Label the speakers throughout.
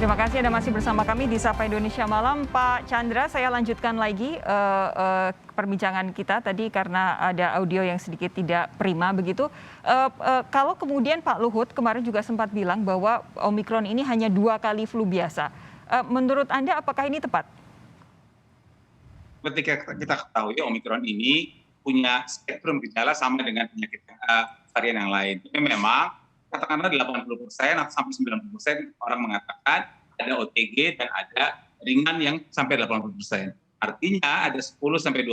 Speaker 1: Terima kasih Anda masih bersama kami di Sapa Indonesia Malam. Pak Chandra, saya lanjutkan lagi perbincangan kita tadi karena ada audio yang sedikit tidak prima begitu. Kalau kemudian Pak Luhut kemarin juga sempat bilang bahwa Omikron ini hanya 2 kali flu biasa. Menurut Anda apakah ini tepat?
Speaker 2: Ketika kita ketahui Omikron ini punya spektrum gejala sama dengan penyakit varian yang lain. Tapi memang katakanlah 80% atau sampai 90% orang mengatakan ada OTG dan ada ringan yang sampai 80%. Artinya ada 10-20%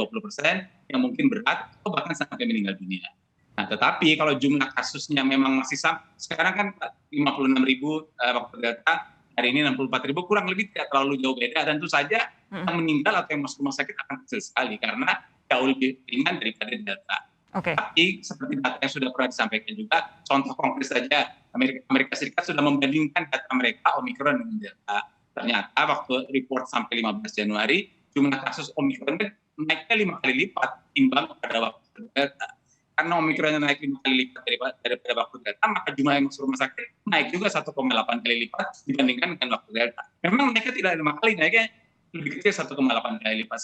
Speaker 2: yang mungkin berat atau bahkan sampai meninggal dunia. Nah, tetapi kalau jumlah kasusnya memang masih sama, sekarang kan 56.000 waktu Delta, hari ini 64.000, kurang lebih tidak terlalu jauh beda, dan tentu saja yang meninggal atau yang masuk rumah sakit akan kecil sekali karena jauh lebih ringan daripada Delta.
Speaker 1: Oke.
Speaker 2: Tapi seperti data yang sudah pernah disampaikan juga, contoh konkret saja, Amerika Serikat sudah membandingkan data mereka Omikron dengan Delta. Ternyata waktu report sampai 15 Januari, jumlah kasus Omikron naiknya 5 kali lipat timbang pada waktu Delta. Karena Omikron naik 5 kali lipat daripada waktu Delta, maka jumlah yang masuk rumah sakit naik juga 1,8 kali lipat dibandingkan dengan waktu Delta. Memang naiknya tidak 5 kali, naiknya lebih kecil 1,8 kali lipat.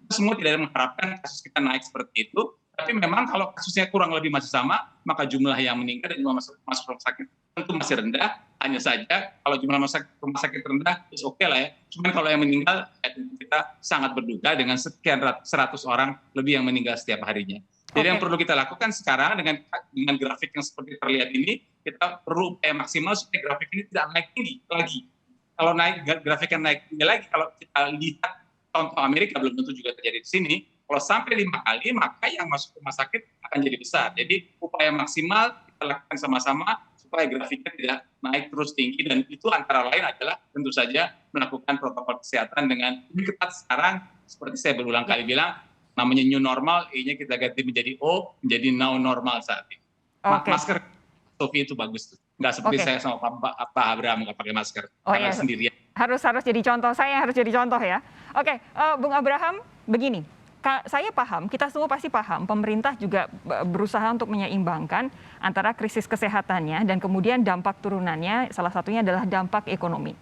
Speaker 2: Semua tidak mengharapkan kasus kita naik seperti itu, tapi memang kalau kasusnya kurang lebih masih sama, maka jumlah yang meninggal dan jumlah masuk rumah sakit tentu masih rendah. Hanya saja kalau jumlah rumah sakit rendah, oke lah ya. Cuman kalau yang meninggal, kita sangat berduka dengan sekian 100 orang lebih yang meninggal setiap harinya. Jadi yang perlu kita lakukan sekarang dengan grafik yang seperti terlihat ini, kita perlu maksimal supaya grafik ini tidak naik tinggi lagi. Kalau naik grafiknya naik tinggi lagi, kalau kita lihat contoh Amerika belum tentu juga terjadi di sini. Kalau sampai 5 kali, maka yang masuk rumah sakit akan jadi besar. Jadi upaya maksimal kita lakukan sama-sama supaya grafiknya tidak naik terus tinggi, dan itu antara lain adalah tentu saja melakukan protokol kesehatan dengan lebih ketat sekarang. Seperti saya berulang kali bilang, namanya new normal, E-nya kita ganti menjadi O, menjadi now normal saat ini. Masker Sofi itu bagus tuh. Nggak seperti saya sama Pak Abraham nggak pakai masker karena sendirian.
Speaker 1: Harus jadi contoh, saya harus jadi contoh ya. Oke, Bung Abraham, begini. Saya paham, kita semua pasti paham, pemerintah juga berusaha untuk menyeimbangkan antara krisis kesehatannya dan kemudian dampak turunannya, salah satunya adalah dampak ekonomi.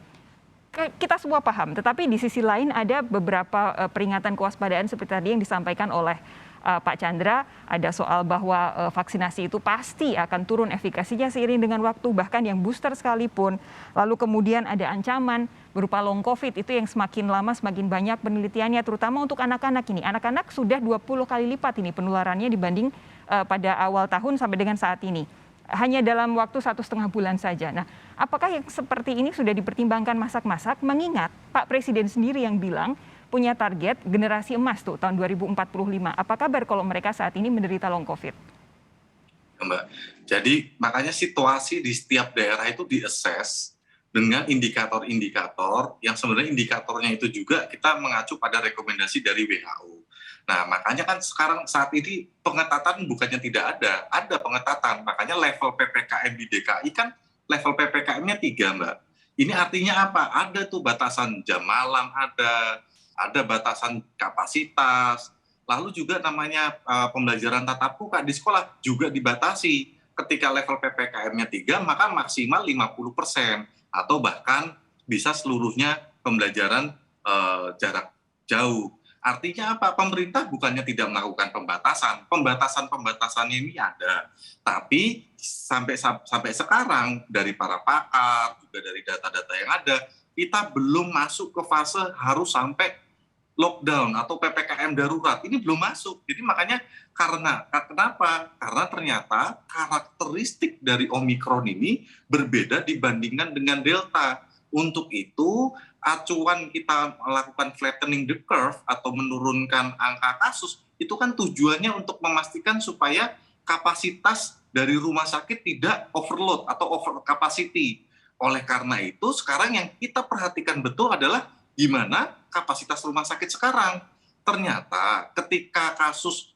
Speaker 1: Kita semua paham, tetapi di sisi lain ada beberapa peringatan kewaspadaan seperti tadi yang disampaikan oleh Pak Chandra, ada soal bahwa vaksinasi itu pasti akan turun efikasinya seiring dengan waktu, bahkan yang booster sekalipun. Lalu kemudian ada ancaman berupa long COVID, itu yang semakin lama semakin banyak penelitiannya, terutama untuk anak-anak ini. Anak-anak sudah 20 kali lipat ini penularannya dibanding pada awal tahun sampai dengan saat ini. Hanya dalam waktu 1,5 bulan saja. Nah, apakah yang seperti ini sudah dipertimbangkan masak-masak, mengingat Pak Presiden sendiri yang bilang punya target generasi emas tuh tahun 2045. Apa kabar kalau mereka saat ini menderita long COVID?
Speaker 3: Mbak, jadi makanya situasi di setiap daerah itu di-assess dengan indikator-indikator yang sebenarnya indikatornya itu juga kita mengacu pada rekomendasi dari WHO. Nah, makanya kan sekarang saat ini pengetatan bukannya tidak ada pengetatan. Makanya level PPKM di DKI kan level PPKM-nya 3, Mbak. Ini artinya apa? Ada tuh batasan jam malam, ada batasan kapasitas, lalu juga namanya pembelajaran tatap muka di sekolah juga dibatasi. Ketika level PPKM-nya 3, maka maksimal 50%, atau bahkan bisa seluruhnya pembelajaran jarak jauh. Artinya apa? Pemerintah bukannya tidak melakukan pembatasan-pembatasannya ini ada, tapi sampai sekarang dari para pakar, juga dari data-data yang ada, kita belum masuk ke fase harus sampai lockdown atau PPKM darurat. Ini belum masuk. Jadi makanya kenapa? Karena ternyata karakteristik dari Omikron ini berbeda dibandingkan dengan Delta. Untuk itu, acuan kita melakukan flattening the curve atau menurunkan angka kasus, itu kan tujuannya untuk memastikan supaya kapasitas dari rumah sakit tidak overload atau over capacity. Oleh karena itu, sekarang yang kita perhatikan betul adalah gimana kapasitas rumah sakit sekarang. Ternyata ketika kasus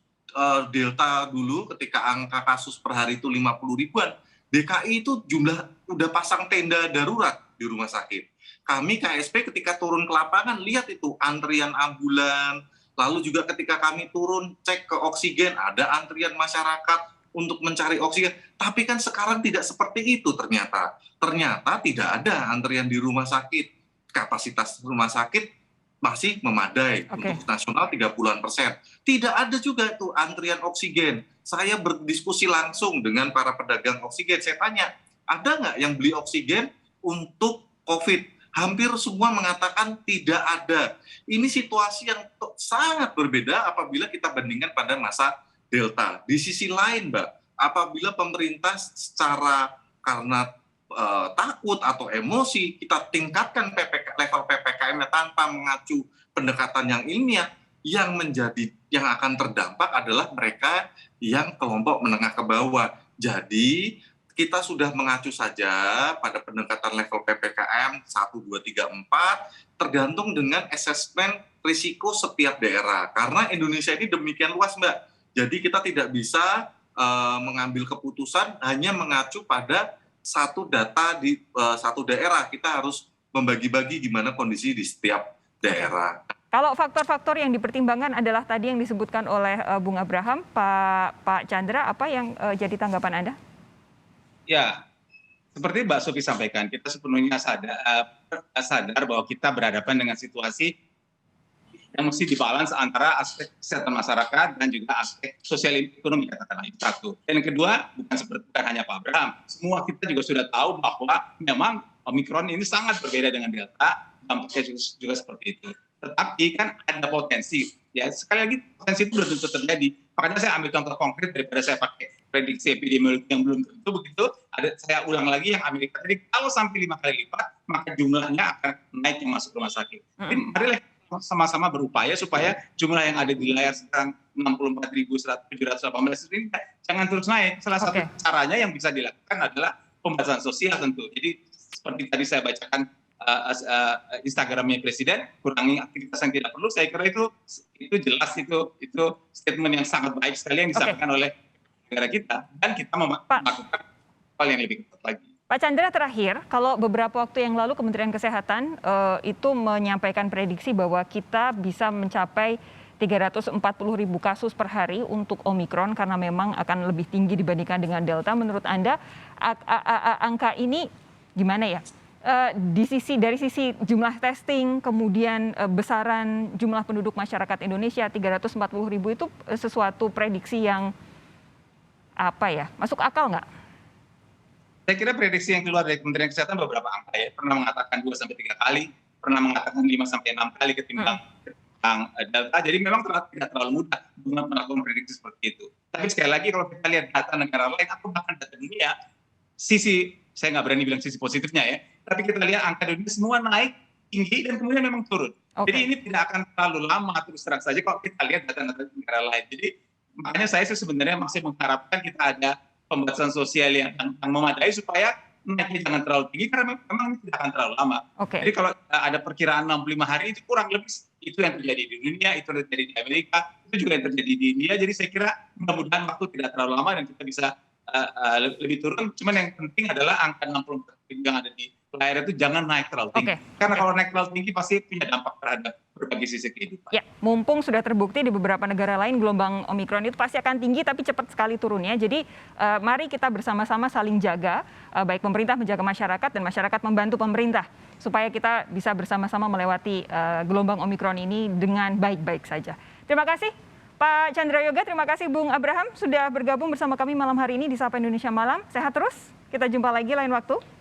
Speaker 3: Delta dulu, ketika angka kasus per hari itu 50 ribuan, DKI itu jumlah udah pasang tenda darurat di rumah sakit. Kami KSP ketika turun ke lapangan, lihat itu antrian ambulan, lalu juga ketika kami turun cek ke oksigen, ada antrian masyarakat untuk mencari oksigen. Tapi kan sekarang tidak seperti itu ternyata. Ternyata tidak ada antrian di rumah sakit. Kapasitas rumah sakit masih memadai. Untuk nasional 30-an%. Tidak ada juga tuh antrian oksigen. Saya berdiskusi langsung dengan para pedagang oksigen. Saya tanya, ada nggak yang beli oksigen untuk COVID? Hampir semua mengatakan tidak ada. Ini situasi yang sangat berbeda apabila kita bandingkan pada masa Delta. Di sisi lain, Mbak, apabila pemerintah secara karena takut atau emosi, kita tingkatkan level PPKM-nya tanpa mengacu pendekatan yang ilmiah, yang akan terdampak adalah mereka yang kelompok menengah ke bawah. Jadi kita sudah mengacu saja pada pendekatan level PPKM 1, 2, 3, 4, tergantung dengan asesmen risiko setiap daerah. Karena Indonesia ini demikian luas, Mbak. Jadi kita tidak bisa mengambil keputusan hanya mengacu pada satu data di satu daerah. Kita harus membagi-bagi gimana kondisi di setiap daerah.
Speaker 1: Kalau faktor-faktor yang dipertimbangkan adalah tadi yang disebutkan oleh Bung Abraham, Pak Chandra, apa yang jadi tanggapan Anda?
Speaker 2: Ya, seperti Mbak Sofi sampaikan, kita sepenuhnya sadar bahwa kita berhadapan dengan situasi yang mesti dibalans antara aspek kesehatan masyarakat dan juga aspek sosial ekonomi, katakanlah itu satu. Dan yang kedua, bukan hanya Pak Abraham, semua kita juga sudah tahu bahwa memang Omikron ini sangat berbeda dengan Delta, dampaknya juga seperti itu. Tetapi kan ada potensi, ya sekali lagi potensi itu belum tentu terjadi. Makanya saya ambil contoh konkret daripada saya pakai prediksi epidemiologi yang belum tentu begitu. Saya ulang lagi yang Amerika. Jadi kalau sampai 5 kali lipat, maka jumlahnya akan naik yang masuk rumah sakit. Jadi marilah sama-sama berupaya supaya jumlah yang ada di layar sekarang 64.718 ini jangan terus naik. Salah satu caranya yang bisa dilakukan adalah pembatasan sosial tentu. Jadi seperti tadi saya bacakan Instagramnya Presiden, kurangi aktivitas yang tidak perlu. Saya kira itu jelas, itu statement yang sangat baik sekali yang disampaikan oleh negara kita, dan kita melakukan hal yang lebih ketat lagi.
Speaker 1: Pak Chandra, terakhir, kalau beberapa waktu yang lalu Kementerian Kesehatan itu menyampaikan prediksi bahwa kita bisa mencapai 340.000 kasus per hari untuk Omikron karena memang akan lebih tinggi dibandingkan dengan Delta. Menurut Anda, angka ini gimana ya? Dari sisi jumlah testing, kemudian besaran jumlah penduduk masyarakat Indonesia 340.000 itu sesuatu prediksi yang masuk akal nggak?
Speaker 2: Saya kira prediksi yang keluar dari Kementerian Kesehatan beberapa angka ya, pernah mengatakan 2-3 kali, pernah mengatakan 5-6 kali ketimbang Delta. Jadi memang tidak terlalu mudah melakukan prediksi seperti itu. Tapi sekali lagi kalau kita lihat data negara lain atau bahkan data dunia, saya nggak berani bilang sisi positifnya ya, tapi kita lihat angka dunia semua naik tinggi dan kemudian memang turun. Jadi ini tidak akan terlalu lama terus terang saja kalau kita lihat data negara lain. Jadi makanya saya sebenarnya masih mengharapkan kita ada pembatasan sosial yang memadai supaya naiknya jangan terlalu tinggi karena memang ini tidak akan terlalu lama. Jadi kalau ada perkiraan 65 hari itu kurang lebih itu yang terjadi di dunia, itu yang terjadi di Amerika, itu juga yang terjadi di India. Jadi saya kira mudah-mudahan waktu tidak terlalu lama dan kita bisa lebih turun. Cuman yang penting adalah angka 64 yang ada di layar itu jangan naik terlalu tinggi. Karena kalau naik terlalu tinggi pasti punya dampak terhadap berbagai sisi kehidupan. Ya,
Speaker 1: mumpung sudah terbukti di beberapa negara lain gelombang Omikron itu pasti akan tinggi tapi cepat sekali turunnya. Jadi mari kita bersama-sama saling jaga, baik pemerintah menjaga masyarakat dan masyarakat membantu pemerintah supaya kita bisa bersama-sama melewati gelombang Omikron ini dengan baik-baik saja. Terima kasih Pak Chandra Yoga, terima kasih Bung Abraham sudah bergabung bersama kami malam hari ini di Sapa Indonesia Malam. Sehat terus, kita jumpa lagi lain waktu.